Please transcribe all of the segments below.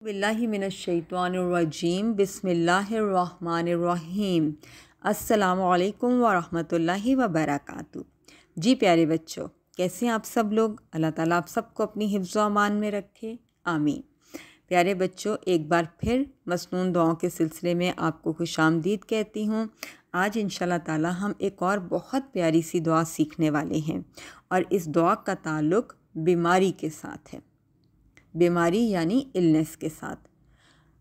बिल्लाहि मिनश्शैतानिर्रजीम बिस्मिल्लाहिर्रहमानिर्रहीम। अस्सलामु अलैकुम वरहमतुल्लाहि वबरकातुहू। जी प्यारे बच्चों, कैसे हैं आप सब लोग। अल्लाह ताला आप सबको अपनी हिफ्ज़ व अमान में रखे, आमीन। प्यारे बच्चों, एक बार फिर मसनून दुआओं के सिलसिले में आपको खुशामदीद कहती हूँ। आज इंशाल्लाह ताला हम एक और बहुत प्यारी सी दुआ सीखने वाले हैं और इस दुआ का ताल्लुक़ बीमारी के साथ है। बीमारी यानी इलनेस के साथ।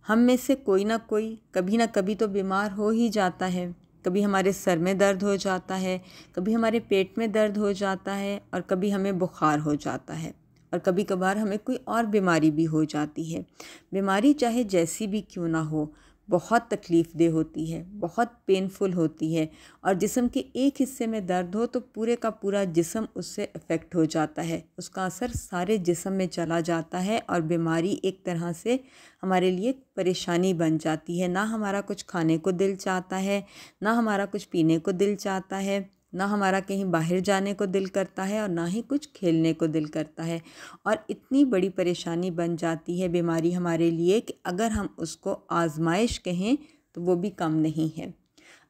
हम में से कोई ना कोई कभी ना कभी तो बीमार हो ही जाता है। कभी हमारे सर में दर्द हो जाता है, कभी हमारे पेट में दर्द हो जाता है और कभी हमें बुखार हो जाता है और कभी कभार हमें कोई और बीमारी भी हो जाती है। बीमारी चाहे जैसी भी क्यों ना हो, बहुत तकलीफ़ देह होती है, बहुत पेनफुल होती है और जिस्म के एक हिस्से में दर्द हो तो पूरे का पूरा जिस्म उससे अफेक्ट हो जाता है, उसका असर सारे जिस्म में चला जाता है और बीमारी एक तरह से हमारे लिए परेशानी बन जाती है। ना हमारा कुछ खाने को दिल चाहता है, ना हमारा कुछ पीने को दिल चाहता है, ना हमारा कहीं बाहर जाने को दिल करता है और ना ही कुछ खेलने को दिल करता है। और इतनी बड़ी परेशानी बन जाती है बीमारी हमारे लिए कि अगर हम उसको आजमाइश कहें तो वो भी कम नहीं है।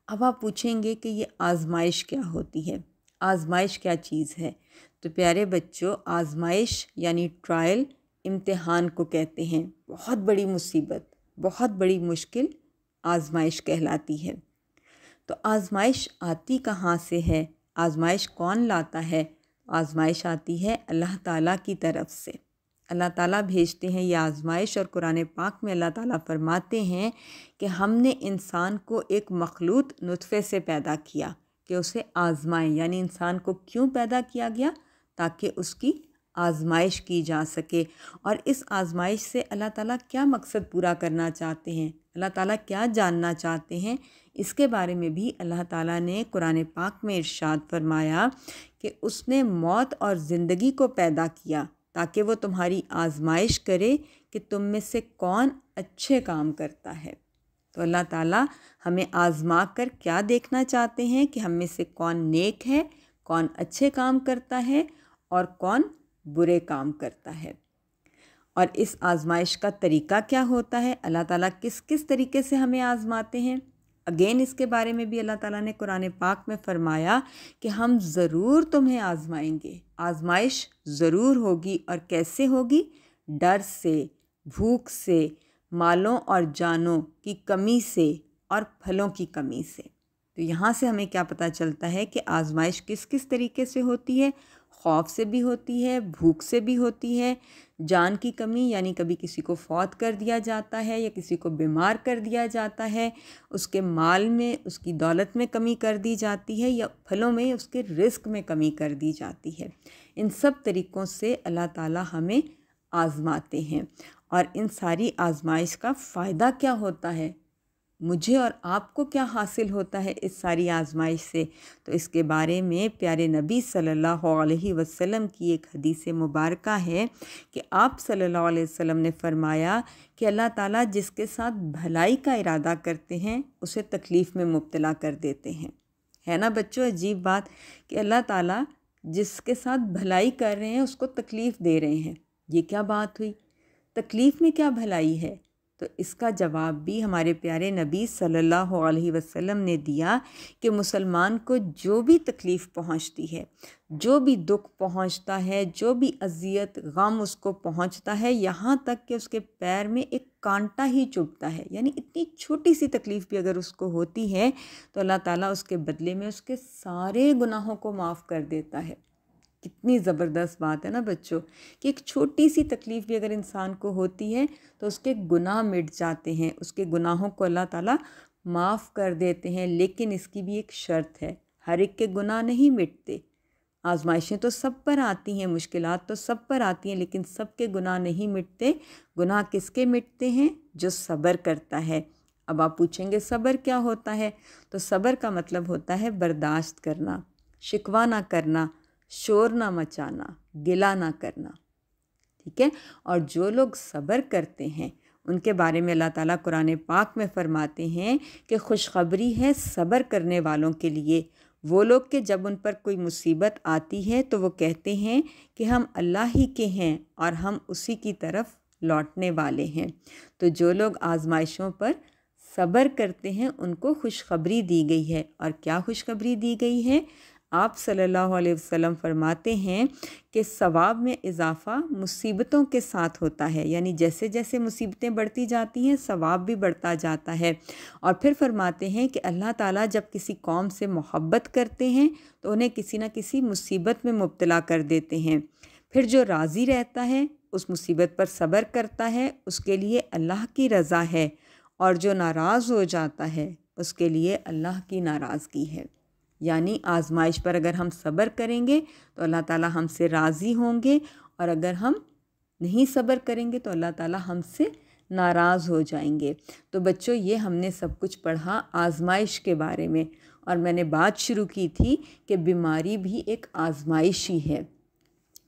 अब आप पूछेंगे कि ये आजमाइश क्या होती है, आजमाइश क्या चीज़ है। तो प्यारे बच्चों, आजमाइश यानी ट्रायल इम्तिहान को कहते हैं। बहुत बड़ी मुसीबत, बहुत बड़ी मुश्किल आजमाइश कहलाती है। तो आजमाइश आती कहाँ से है, आजमाइश कौन लाता है। आजमाइश आती है अल्लाह ताला की तरफ से। अल्लाह ताला भेजते हैं ये आजमाइश और कुरान पाक में अल्लाह ताला फरमाते हैं कि हमने इंसान को एक मखलूत नुत्फ़े से पैदा किया कि उसे आजमाएं। यानी इंसान को क्यों पैदा किया गया, ताकि उसकी आजमाइश की जा सके। और इस आजमाइश से अल्लाह ताला क्या मकसद पूरा करना चाहते हैं, अल्लाह ताला क्या जानना चाहते हैं, इसके बारे में भी अल्लाह ताला ने कुरान पाक में इरशाद फरमाया कि उसने मौत और ज़िंदगी को पैदा किया ताकि वो तुम्हारी आजमाइश करे कि तुम में से कौन अच्छे काम करता है। तो अल्लाह ताला हमें आजमा कर क्या देखना चाहते हैं कि हम में से कौन नेक है, कौन अच्छे काम करता है और कौन बुरे काम करता है। और इस आजमाइश का तरीका क्या होता है, अल्लाह ताला किस किस तरीके से हमें आजमाते हैं। अगेन इसके बारे में भी अल्लाह ताला ने कुरान पाक में फ़रमाया कि हम ज़रूर तुम्हें आजमाएंगे। आजमाइश ज़रूर होगी और कैसे होगी, डर से, भूख से, मालों और जानों की कमी से और फलों की कमी से। तो यहाँ से हमें क्या पता चलता है कि आजमाइश किस किस तरीके से होती है। खौफ से भी होती है, भूख से भी होती है, जान की कमी यानी कभी किसी को फौत कर दिया जाता है या किसी को बीमार कर दिया जाता है, उसके माल में, उसकी दौलत में कमी कर दी जाती है या फलों में, उसके रिस्क में कमी कर दी जाती है। इन सब तरीक़ों से अल्लाह ताला हमें आज़माते हैं। और इन सारी आजमाइश का फ़ायदा क्या होता है, मुझे और आपको क्या हासिल होता है इस सारी आजमाइश से, तो इसके बारे में प्यारे नबी सल्लल्लाहु अलैहि वसल्लम की एक हदीस मुबारक है कि आप सल्लल्लाहु अलैहि वसल्लम ने फरमाया कि अल्लाह ताला जिसके साथ भलाई का इरादा करते हैं उसे तकलीफ़ में मुब्तला कर देते हैं। है ना बच्चों, अजीब बात कि अल्लाह ताला जिसके साथ भलाई कर रहे हैं उसको तकलीफ़ दे रहे हैं। ये क्या बात हुई, तकलीफ़ में क्या भलाई है। तो इसका जवाब भी हमारे प्यारे नबी सल्लल्लाहु अलैहि वसल्लम ने दिया कि मुसलमान को जो भी तकलीफ़ पहुंचती है, जो भी दुख पहुंचता है, जो भी अज़ियत गम उसको पहुंचता है, यहाँ तक कि उसके पैर में एक कांटा ही चुभता है, यानी इतनी छोटी सी तकलीफ़ भी अगर उसको होती है तो अल्लाह ताला उसके बदले में उसके सारे गुनाहों को माफ़ कर देता है। कितनी ज़बरदस्त बात है ना बच्चों कि एक छोटी सी तकलीफ़ भी अगर इंसान को होती है तो उसके गुनाह मिट जाते हैं, उसके गुनाहों को अल्लाह ताला माफ़ कर देते हैं। लेकिन इसकी भी एक शर्त है, हर एक के गुनाह नहीं मिटते। आजमाइशें तो सब पर आती हैं, मुश्किलात तो सब पर आती हैं, लेकिन सब के गुनाह नहीं मिटते। गुनाह किसके मिटते हैं, जो सब्र करता है। अब आप पूछेंगे सब्र क्या होता है, तो सब्र का मतलब होता है बर्दाश्त करना, शिकवा ना करना, शोर ना मचाना, गिला ना करना। ठीक है। और जो लोग सब्र करते हैं उनके बारे में अल्लाह ताला कुरान पाक में फ़रमाते हैं कि खुशखबरी है सब्र करने वालों के लिए। वो लोग कि जब उन पर कोई मुसीबत आती है तो वो कहते हैं कि हम अल्लाह ही के हैं और हम उसी की तरफ لوٹنے والے ہیں۔ تو جو لوگ آزمائشوں پر صبر کرتے ہیں ان کو خوشخبری دی گئی ہے۔ اور کیا خوشخبری دی گئی ہے؟ آپ صلی اللہ علیہ وسلم فرماتے ہیں کہ ثواب میں اضافہ مصیبتوں کے ساتھ ہوتا ہے، یعنی جیسے جیسے مصیبتیں بڑھتی جاتی ہیں ثواب بھی بڑھتا جاتا ہے۔ اور پھر فرماتے ہیں کہ اللہ تعالیٰ جب کسی قوم سے محبت کرتے ہیں تو انہیں کسی نہ کسی مصیبت میں مبتلا کر دیتے ہیں، پھر جو راضی رہتا ہے اس مصیبت پر صبر کرتا ہے اس کے لیے اللہ کی رضا ہے، اور جو ناراض ہو جاتا ہے اس کے لیے اللہ کی ناراضگی ہے۔ یعنی آزمائش پر اگر ہم صبر کریں گے تو اللہ تعالیٰ ہم سے راضی ہوں گے، اور اگر ہم نہیں صبر کریں گے تو اللہ تعالیٰ ہم سے ناراض ہو جائیں گے۔ تو بچوں یہ ہم نے سب کچھ پڑھا آزمائش کے بارے میں، اور میں نے بات شروع کی تھی کہ بیماری بھی ایک آزمائش ہی ہے۔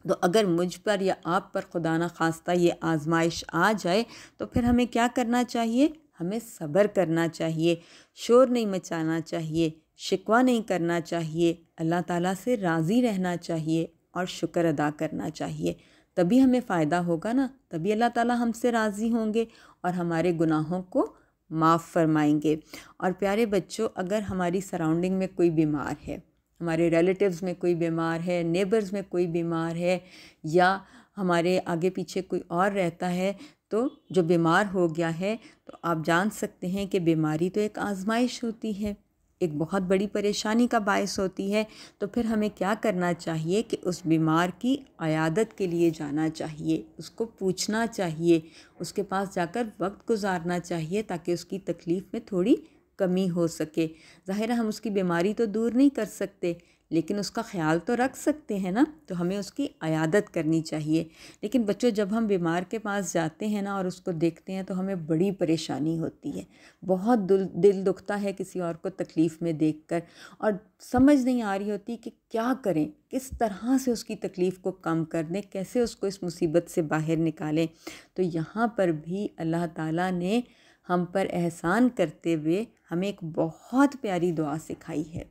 تو اگر مجھ پر یا آپ پر خدا نہ خواستہ یہ آزمائش آ جائے تو پھر ہمیں کیا کرنا چاہیے؟ ہمیں صبر کرنا چاہیے، شور نہیں مچانا چاہیے، شکوہ نہیں کرنا چاہیے، اللہ تعالیٰ سے راضی رہنا چاہیے اور شکر ادا کرنا چاہیے۔ تبھی ہمیں فائدہ ہوگا نا، تبھی اللہ تعالیٰ ہم سے راضی ہوں گے اور ہمارے گناہوں کو معاف فرمائیں گے۔ اور پیارے بچوں، اگر ہماری سراؤنڈنگ میں کوئی بیمار ہے، ہمارے ریلیٹیوز میں کوئی بیمار ہے، نیبرز میں کوئی بیمار ہے، یا ہمارے آگے پیچھے کوئی اور رہتا ہے تو جو بیمار ہو گیا ہے، تو آپ جان سکتے ہیں کہ بیماری تو ایک آزمائش ہوتی ہے، ایک بہت بڑی پریشانی کا باعث ہوتی ہے۔ تو پھر ہمیں کیا کرنا چاہیے کہ اس بیمار کی عیادت کے لیے جانا چاہیے، اس کو پوچھنا چاہیے، اس کے پاس جا کر وقت گزارنا چاہیے تاکہ اس کی تکلیف میں تھوڑی کمی ہو سکے۔ ظاہر ہے ہم اس کی بیماری تو دور نہیں کر سکتے لیکن اس کا خیال تو رکھ سکتے ہیں نا، تو ہمیں اس کی عیادت کرنی چاہیے۔ لیکن بچوں جب ہم بیمار کے پاس جاتے ہیں نا اور اس کو دیکھتے ہیں تو ہمیں بڑی پریشانی ہوتی ہے، بہت دل دکھتا ہے کسی اور کو تکلیف میں دیکھ کر، اور سمجھ نہیں آ رہی ہوتی کہ کیا کریں، کس طرح سے اس کی تکلیف کو کم کر دیں، کیسے اس کو اس مصیبت سے باہر نکالیں۔ تو یہاں پر بھی اللہ تعالیٰ نے ہم پر احسان کرتے ہوئے ہمیں ایک بہت پیاری دعا سکھائی ہے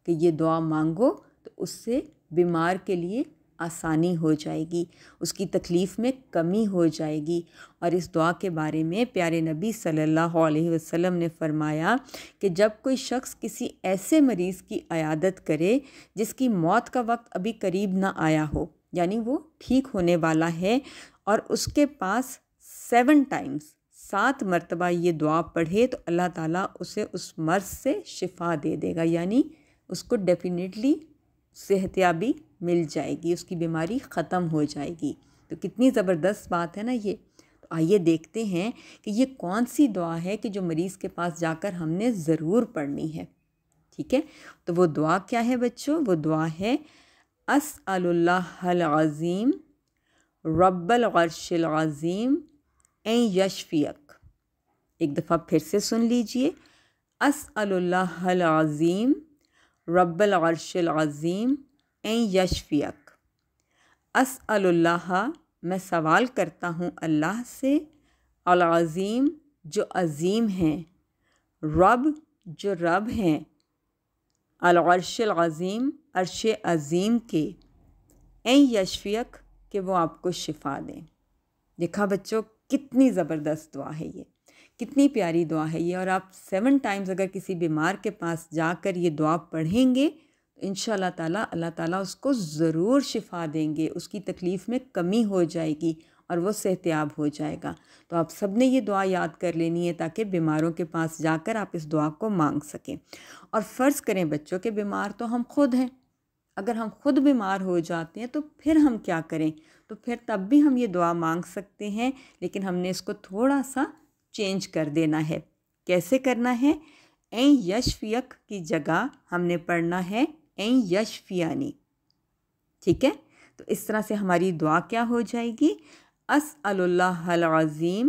کہ یہ دعا مانگو تو اس سے بیمار کے لیے آسانی ہو جائے گی، اس کی تکلیف میں کمی ہو جائے گی۔ اور اس دعا کے بارے میں پیارے نبی صلی اللہ علیہ وسلم نے فرمایا کہ جب کوئی شخص کسی ایسے مریض کی عیادت کرے جس کی موت کا وقت ابھی قریب نہ آیا ہو، یعنی وہ ٹھیک ہونے والا ہے، اور اس کے پاس 7 مرتبہ یہ دعا پڑھے تو اللہ تعالیٰ اسے اس مرض سے شفا دے دے گا، یعنی اس کو ڈیفینیٹلی صحتیابی مل جائے گی، اس کی بیماری ختم ہو جائے گی۔ تو کتنی زبردست بات ہے نا یہ۔ تو آئیے دیکھتے ہیں کہ یہ کون سی دعا ہے کہ جو مریض کے پاس جا کر ہم نے ضرور پڑھنی ہے، ٹھیک ہے؟ تو وہ دعا کیا ہے بچوں؟ وہ دعا ہے اسأل اللہ العظیم رب العرش العظیم این یشفیک۔ ایک دفعہ پھر سے سن لیجئے، اسأل اللہ العظیم رب العرش العظیم این یشفیک۔ اسأل اللہ، میں سوال کرتا ہوں اللہ سے، العظیم جو عظیم ہیں، رب جو رب ہیں، العرش العظیم عرش عظیم کے، این یشفیک کہ وہ آپ کو شفا دیں۔ دیکھا بچوں کتنی زبردست دعا ہے یہ، کتنی پیاری دعا ہے یہ، اور آپ 7 ٹائمز اگر کسی بیمار کے پاس جا کر یہ دعا پڑھیں گے تو انشاءاللہ تعالیٰ اللہ تعالیٰ اس کو ضرور شفا دیں گے، اس کی تکلیف میں کمی ہو جائے گی اور وہ صحتیاب ہو جائے گا۔ تو آپ سب نے یہ دعا یاد کر لینی ہے تاکہ بیماروں کے پاس جا کر آپ اس دعا کو مانگ سکیں۔ اور فرض کریں بچوں کہ بیمار تو ہم خود ہیں، اگر ہم خود بیمار ہو جاتے ہیں تو پھر ہم کیا کریں؟ تو پھر تب بھی ہم یہ دعا مانگ سکتے ہیں، لیکن ہم نے اس کو تھوڑا سا چینج کر دینا ہے۔ کیسے کرنا ہے؟ این یشفیک کی جگہ ہم نے پڑھنا ہے این یشفیانی، ٹھیک ہے؟ تو اس طرح سے ہماری دعا کیا ہو جائے گی؟ اسأل اللہ العظیم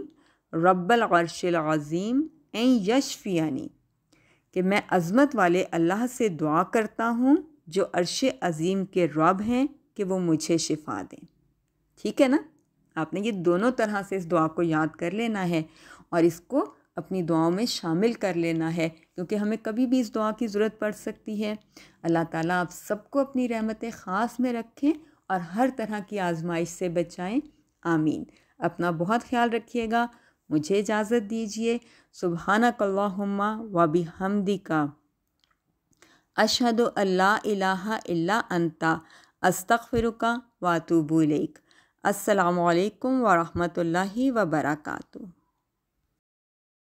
رب العرش العظیم این یشفیانی، کہ میں عظمت والے اللہ سے دعا کرتا ہوں جو عرش عظیم کے رب ہیں کہ وہ مجھے شفا دیں۔ ٹھیک ہے نا؟ آپ نے یہ دونوں طرح سے اس دعا کو یاد کر لینا ہے اور اس کو اپنی دعاؤں میں شامل کر لینا ہے، کیونکہ ہمیں کبھی بھی اس دعا کی ضرورت پڑ سکتی ہے۔ اللہ تعالیٰ آپ سب کو اپنی رحمت خاص میں رکھیں اور ہر طرح کی آزمائش سے بچائیں، آمین۔ اپنا بہت خیال رکھیے گا. مجھے اجازت دیجیے. سبحانک اللہم و بحمدک اشہد ان لا الہ الا انت استغفرک و اتوب الیک. السلام علیکم ورحمۃ اللہ وبرکاتہ.